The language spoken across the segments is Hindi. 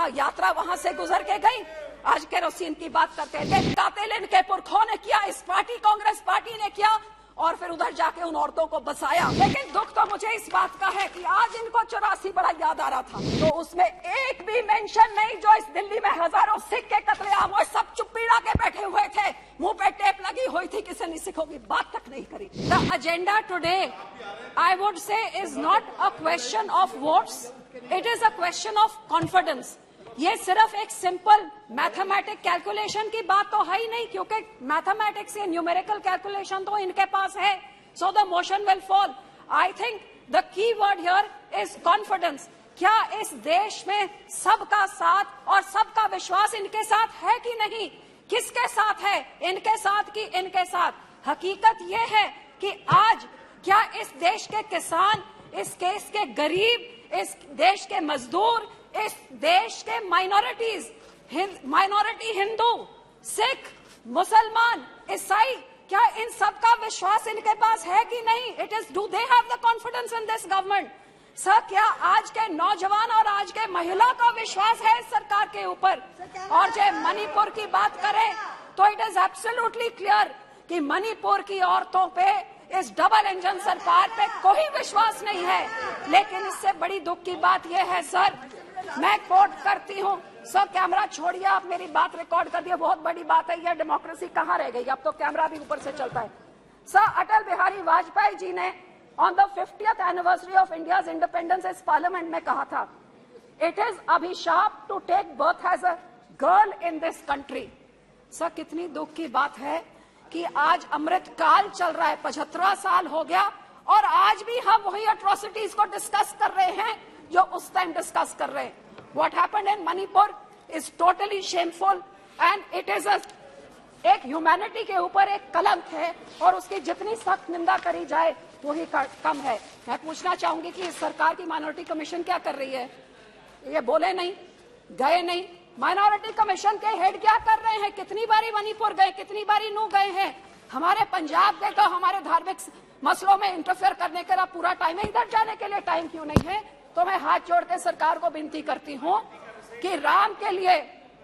यात्रा वहां से गुजर के गई? आज केरोसिन की बात करते हैं, कातिल इनके पुरखों ने किया, इस पार्टी कांग्रेस पार्टी ने किया, और फिर उधर जाके उन औरतों को बसाया। लेकिन दुख तो मुझे इस बात का है कि आज इनको 84 बड़ा याद आ रहा था, तो उसमें एक भी मेंशन नहीं जो इस दिल्ली में हजारों सिख के कत्लेआम और सब चुप पीड़ा के बैठे हुए थे, मुंह पे टेप लगी हुई थी, किसी ने सिखों की बात तक नहीं करी। The agenda today I would say is not a question of votes, it is a question of confidence. ये सिर्फ एक सिंपल मैथमेटिक कैलकुलेशन की बात तो है ही नहीं, क्योंकि मैथमेटिक्स या न्यूमेरिकल कैलकुलेशन तो इनके पास है, so the motion will fall. I think the key word here is confidence. क्या इस देश में सबका साथ और सबका विश्वास इनके साथ है कि नहीं? किसके साथ है, इनके साथ कि इनके साथ? हकीकत यह है कि आज क्या इस देश के किसान, इस देश के गरीब, इस देश के मजदूर, इस देश के माइनॉरिटी हिंदू, सिख, मुसलमान, ईसाई, क्या इन सब का विश्वास इनके पास है कि नहीं? It is, do they have the confidence in this government? Sir, क्या आज के नौजवान और आज के महिला का विश्वास है इस सरकार के ऊपर? और जो मणिपुर की बात करें तो इट इज एब्सोल्युटली क्लियर कि मणिपुर की औरतों पे, इस डबल इंजन सरकार पे कोई विश्वास नहीं है। लेकिन इससे बड़ी दुख की बात यह है सर, मैं कोट करती हूँ, सर कैमरा छोड़िए, आप मेरी बात रिकॉर्ड कर दिए, बहुत बड़ी बात है, यह डेमोक्रेसी कहाँ रह गई? अब तो कैमरा भी ऊपर से चलता है। सर, अटल बिहारी वाजपेयी जी ने on the 50th anniversary of India's independence इस पार्लियामेंट में कहा था, इट इज अभिशाप to take birth as a girl in this country. Sir, कितनी दुख की बात है कि आज अमृत काल चल रहा है, 75वां साल हो गया, और आज भी हम वही अट्रॉसिटीज को डिस्कस कर रहे हैं जो उस टाइम डिस्कस कर रहे हैं। What happened in Manipur is totally shameful and it is एक ह्यूमैनिटी के ऊपर एक कलंक है, और उसकी जितनी सख्त निंदा करी जाए वही कम है। मैं पूछना चाहूंगी कि इस सरकार की माइनॉरिटी कमीशन क्या कर रही है? ये बोले नहीं, गए नहीं। माइनॉरिटी कमीशन के हेड क्या कर रहे हैं? कितनी बारी मणिपुर गए, कितनी बारी नू गए हैं? हमारे पंजाब देखो, हमारे धार्मिक मसलों में इंटरफेयर करने का पूरा टाइम है, इधर जाने के लिए टाइम क्यों नहीं है? तो मैं हाथ जोड़ के सरकार को विनती करती हूँ कि राम के लिए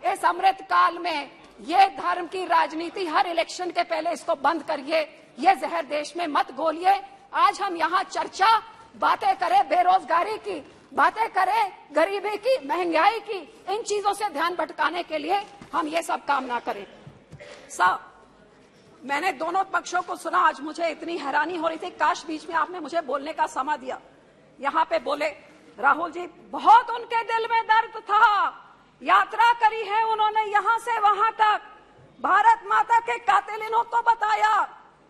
इस अमृत काल में ये धर्म की राजनीति हर इलेक्शन के पहले इसको बंद करिए, ये जहर देश में मत घोलिए। आज हम यहाँ चर्चा, बातें करें बेरोजगारी की, बातें करें गरीबी की, महंगाई की, इन चीजों से ध्यान भटकाने के लिए हम ये सब काम ना करें। साहब, मैंने दोनों पक्षों को सुना, आज मुझे इतनी हैरानी हो रही थी, काश बीच में आपने मुझे बोलने का समय दिया। यहाँ पे बोले राहुल जी, बहुत उनके दिल में दर्द था, यात्रा करी है उन्होंने यहाँ से वहां तक, भारत माता के कातिल इनको बताया,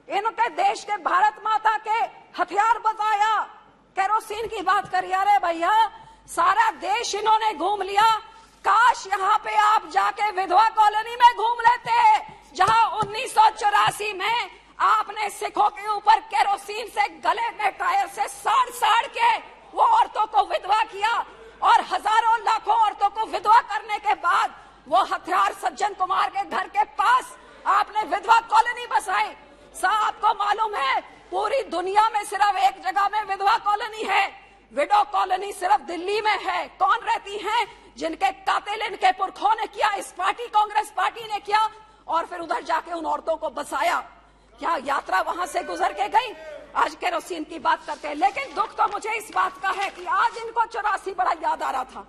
इनके देश के भारत माता के हथियार बताया, केरोसिन की बात करी। अरे भैया, सारा देश इन्होंने घूम लिया, काश यहाँ पे आप जाके विधवा कॉलोनी में घूम लेते, जहाँ 1984 में आपने सिखों के ऊपर केरोसिन से गले में टायर से साड़ साड़ के वो औरतों को विधवा किया, और हजारों लाखों औरतों को विधवा करने के बाद वो हथियार सज्जन कुमार के घर के पास आपने विधवा कॉलोनी बसाई। साहब, आपको मालूम है पूरी दुनिया में सिर्फ एक जगह में विधवा कॉलोनी है, विडो कॉलोनी सिर्फ दिल्ली में है। कौन रहती हैं? जिनके कातिल इनके पुरखों ने किया, इस पार्टी कांग्रेस पार्टी ने किया, और फिर उधर जाके उन औरतों को बसाया। क्या यात्रा वहां से गुजर के गई? आज केरोसिन की बात करते हैं। लेकिन दुख तो मुझे इस बात का है कि आज इनको 84 बड़ा याद आ रहा था।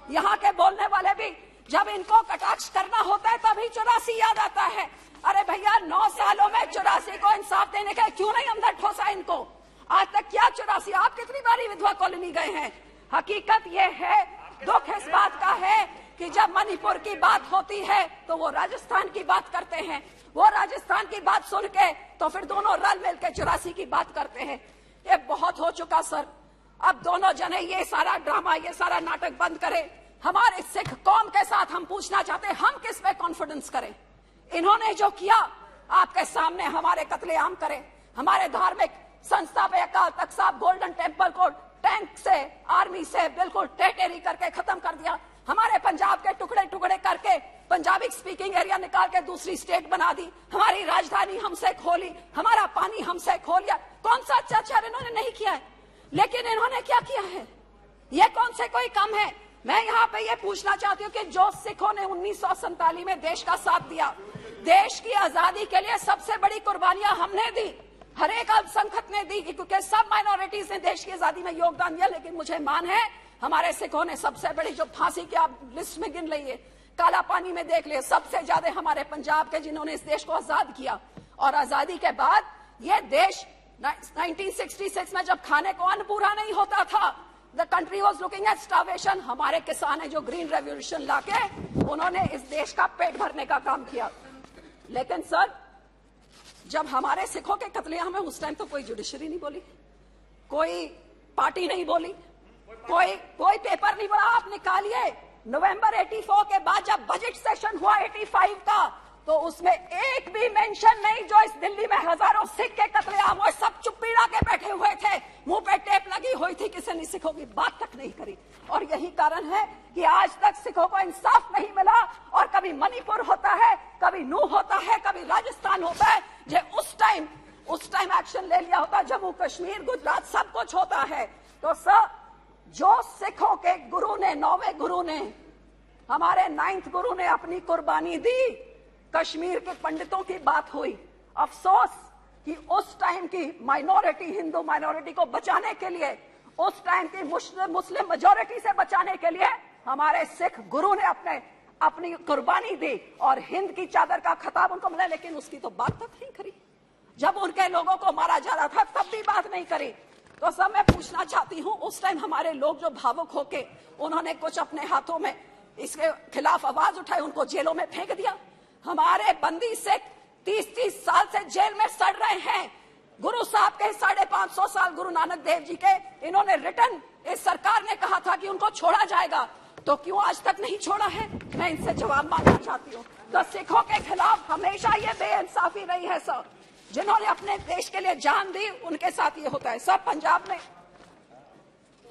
यहाँ के बोलने वाले भी जब इनको कटाक्ष करना होता है तभी 84 याद आता है। अरे भैया, 9 सालों में 84 को इंसाफ देने का क्यों नहीं अंदर ठोसा इनको? आज तक क्या 84? आप कितनी बारी विधवा कॉलोनी गए हैं? हकीकत ये है, दुख इस बात का है कि जब मणिपुर की बात होती है तो वो राजस्थान की बात करते हैं, वो राजस्थान की बात सुन के तो फिर दोनों रल मिल के 84 की बात करते हैं। ये बहुत हो चुका सर, अब दोनों जने ये सारा ड्रामा, ये सारा नाटक बंद करें। हमारे सिख कौम के साथ हम पूछना चाहते हैं, हम किस पे कॉन्फिडेंस करें? इन्होंने जो किया आपके सामने हमारे कत्लेआम करें, हमारे धार्मिक संस्था पे अकाल तख्त साहब गोल्डन टेम्पल को टैंक से, आर्मी से बिल्कुल टेटेरी करके खत्म कर दिया, हमारे पंजाब के टुकड़े टुकड़े करके पंजाबी स्पीकिंग एरिया निकाल के दूसरी स्टेट बना दी, हमारी राजधानी हमसे खोली, हमारा पानी हमसे खोल लिया। कौन सा अत्याचार इन्होंने नहीं किया है? लेकिन इन्होंने क्या किया है? ये कौन से कोई कम है? मैं यहाँ पे ये पूछना चाहती हूँ कि जो सिखों ने 1947 में देश का साथ दिया, देश की आजादी के लिए सबसे बड़ी कुर्बानियां हमने दी, हर एक अल्पसंख्यक ने दी, क्योंकि सब माइनॉरिटीज ने देश की आजादी में योगदान दिया। लेकिन मुझे मान है हमारे सिखों ने सबसे बड़ी, जो फांसी की आप लिस्ट में गिन लीजिए, काला पानी में देख लिए, सबसे ज्यादा हमारे पंजाब के जिन्होंने इस देश को आजाद किया। और आजादी के बाद ये देश 1966 में जब खाने को अन्न पूरा नहीं होता था, the country was looking at starvation, हमारे किसान है जो ग्रीन रेवोल्यूशन लाके उन्होंने इस देश का पेट भरने का काम किया। लेकिन सर, जब हमारे सिखों के कत्लेआम में उस टाइम तो कोई जुडिशरी नहीं बोली, कोई पार्टी नहीं बोली, कोई पेपर नहीं बोला। आप निकालिए नवंबर 84 के बाद जब बजट सेशन हुआ 85 का, तो उसमें एक भी मेंशन नहीं जो इस दिल्ली में हजारों सिख के कत्लेआम हुए, सब चुप्पीड़ा के बैठे हुए थे, मुंह पे टेप लगी हुई थी, किसी ने सिखों की बात तक नहीं करी। और यही कारण है कि आज तक सिखों को इंसाफ नहीं मिला। और कभी मणिपुर होता है, कभी नूह होता है, कभी राजस्थान होता है, जो उस टाइम एक्शन ले लिया होता, जम्मू कश्मीर, गुजरात, सब कुछ होता है। तो सर, जो सिखों के गुरु ने, 9वें गुरु ने, हमारे 9th गुरु ने अपनी कुर्बानी दी, कश्मीर के पंडितों की बात हुई। अफसोस कि उस टाइम की माइनॉरिटी, हिंदू माइनॉरिटी को बचाने के लिए, उस टाइम की मुस्लिम मेजॉरिटी से बचाने के लिए हमारे सिख गुरु ने अपनी कुर्बानी दी और हिंद की चादर का खिताब उनको मिला। लेकिन उसकी तो बात तक नहीं करी। जब उनके लोगों को मारा जा रहा था तब भी बात नहीं करी। तो सब मैं पूछना चाहती हूँ, उस टाइम हमारे लोग जो भावुक होके उन्होंने कुछ अपने हाथों में इसके खिलाफ आवाज उठाई, उनको जेलों में फेंक दिया। हमारे बंदी सिख 30-30 साल से जेल में सड़ रहे हैं। गुरु साहब के 550 साल, गुरु नानक देव जी के, इन्होंने रिटर्न, इस सरकार ने कहा था कि उनको छोड़ा जाएगा, तो क्यों आज तक नहीं छोड़ा है? मैं इनसे जवाब मांगना चाहती हूँ। तो सिखों के खिलाफ हमेशा ये बेइंसाफी रही है सर। जिन्होंने अपने देश के लिए जान दी, उनके साथ ये होता है। सब पंजाब में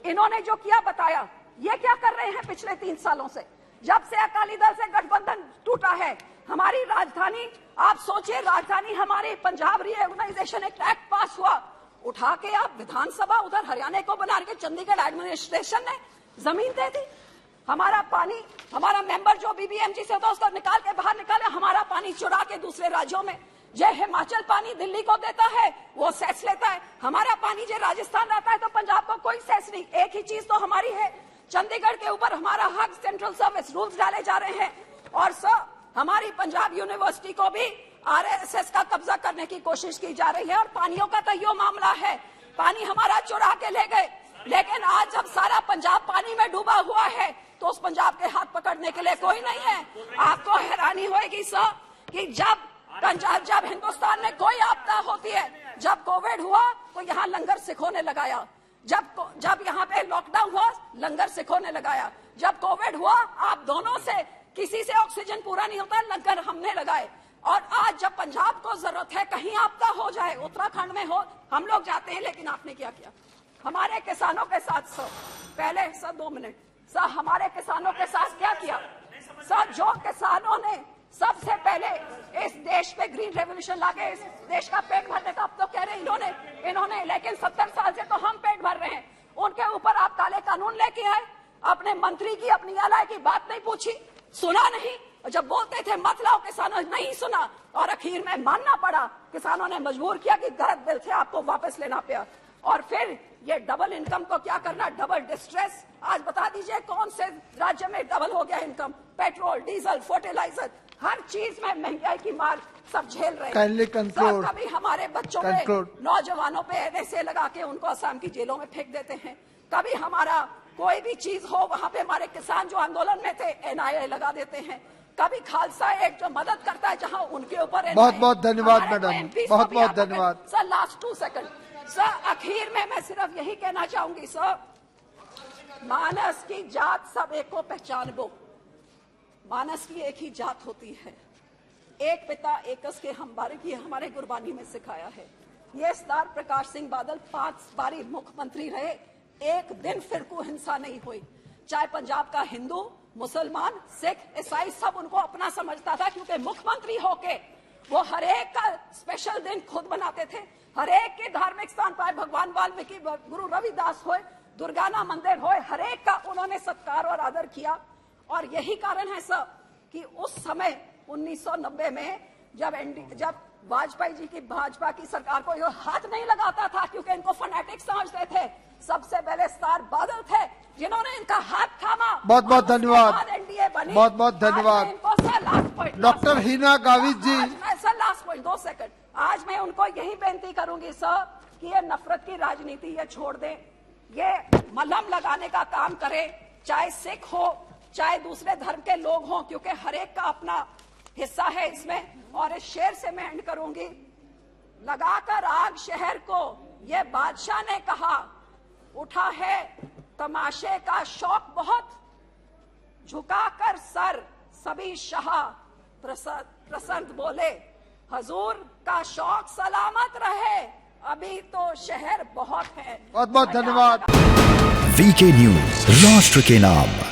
इन्होंने जो किया बताया, ये क्या कर रहे हैं पिछले 3 सालों से, जब से अकाली दल से गठबंधन टूटा है। हमारी राजधानी, आप सोचिए, राजधानी हमारी पंजाब रीऑर्गेनाइजेशन एक्ट पास हुआ, उठा के आप विधानसभा उधर हरियाणा को बना के चंडीगढ़ एडमिनिस्ट्रेशन ने जमीन दे दी। हमारा पानी, हमारा मेंबर जो बीबीएमजी से होता है उसको निकाल के बाहर निकाले, हमारा पानी चुरा के दूसरे राज्यों में। जो हिमाचल पानी दिल्ली को देता है वो सेस लेता है, हमारा पानी जो राजस्थान आता है तो पंजाब को कोई सेस नहीं। एक ही चीज तो हमारी है, चंडीगढ़ के ऊपर हमारा हक सेंट्रल सर्विस रूल्स डाले जा रहे हैं। और सर, हमारी पंजाब यूनिवर्सिटी को भी आरएसएस का कब्जा करने की कोशिश की जा रही है। और पानियों का तो यो मामला है, पानी हमारा चुरा के ले गए। लेकिन आज जब सारा पंजाब पानी में डूबा हुआ है तो उस पंजाब के हाथ पकड़ने के लिए कोई नहीं है। आपको हैरानी होगी सर कि जब हिंदुस्तान में कोई आपदा होती है, जब कोविड हुआ तो यहाँ लंगर सिखों ने लगाया, जब यहाँ पे लॉकडाउन हुआ लंगर सिखों ने लगाया, जब कोविड हुआ आप दोनों से किसी से ऑक्सीजन पूरा नहीं होता, लंगर हमने लगाए। और आज जब पंजाब को जरूरत है, कहीं आपदा हो जाए, उत्तराखंड में हो, हम लोग जाते हैं। लेकिन आपने क्या किया हमारे किसानों के साथ? सर पहले सर 2 मिनट, सर हमारे किसानों के साथ क्या किया? सर जो किसानों ने सबसे पहले इस देश पे ग्रीन रेवोल्यूशन लाके इस देश का पेट भरने का, अब तो कह रहे हैं इन्होंने, लेकिन 70 साल से तो हम पेट भर रहे हैं। उनके ऊपर आप काले कानून लेके आए, अपने मंत्री की, अपनी एलआई की बात नहीं पूछी, सुना नहीं। जब बोलते थे मत लाओ, किसानों ने नहीं सुना और आखिर में मानना पड़ा। किसानों ने मजबूर किया कि गलत बिल थे, आपको वापस लेना पड़ा। और फिर ये डबल इनकम को क्या करना, डबल डिस्ट्रेस। आज बता दीजिए कौन से राज्य में डबल हो गया इनकम? पेट्रोल, डीजल, फर्टिलाइजर, हर चीज में महंगाई की मार सब झेल रहे हैं। कभी हमारे बच्चों पे, नौजवानों पे एनएसए लगा के उनको असम की जेलों में फेंक देते हैं। कभी हमारा कोई भी चीज हो, वहां पे हमारे किसान जो आंदोलन में थे एनआईए लगा देते हैं। कभी खालसा एक जो मदद करता है जहां उनके ऊपर। बहुत बहुत धन्यवाद मैडम, बहुत बहुत धन्यवाद सर। लास्ट 2 सेकंड सर, आखिर में मैं सिर्फ यही कहना चाहूंगी सर, मानस की जात सब एक को पहचान गो। मानस की एक ही जात होती है, एक पिता एकस के हम बारे की हमारे गुरबानी में सिखाया है। ये सरदार प्रकाश सिंह बादल 5 बारी मुख्यमंत्री रहे, एक दिन फिरकू हिंसा नहीं हुई। चाहे पंजाब का हिंदू, मुसलमान, सिख, ईसाई सब उनको अपना समझता था, क्योंकि मुख्यमंत्री होके वो हर एक का स्पेशल दिन खुद बनाते थे। हर एक के धार्मिक स्थान पर भगवान वाल्मीकि, गुरु रविदास हुए, दुर्गाना मंदिर हो, हर एक का उन्होंने सत्कार और आदर किया। और यही कारण है सर कि उस समय 1990 में जब वाजपेयी जी की भाजपा की सरकार को ये हाथ नहीं लगाता था, क्योंकि इनको फनाटिक समझते थे, सबसे पहले स्टार बादल थे जिन्होंने इनका हाथ थामा। बहुत बहुत धन्यवाद, एनडीए बनी। बहुत बहुत धन्यवाद। Last point doctor Heena Gavit ji. Sir last point 2 second. आज मैं उनको यही बेनती करूंगी सर कि ये नफरत की राजनीति ये छोड़ दें, ये मलहम लगाने का काम करें, चाहे सिख हो चाहे दूसरे धर्म के लोग हों, क्योंकि हर एक का अपना हिस्सा है इसमें। और इस शेर से मैं एंड करूंगी, लगाकर आग शहर को ये बादशाह ने कहा, उठा है तमाशे का शौक बहुत, झुकाकर सर सभी शाह प्रसन्न बोले, हजूर का शौक सलामत रहे, अभी तो शहर बहुत है। बहुत बहुत धन्यवाद। वीके न्यूज, राष्ट्र के नाम।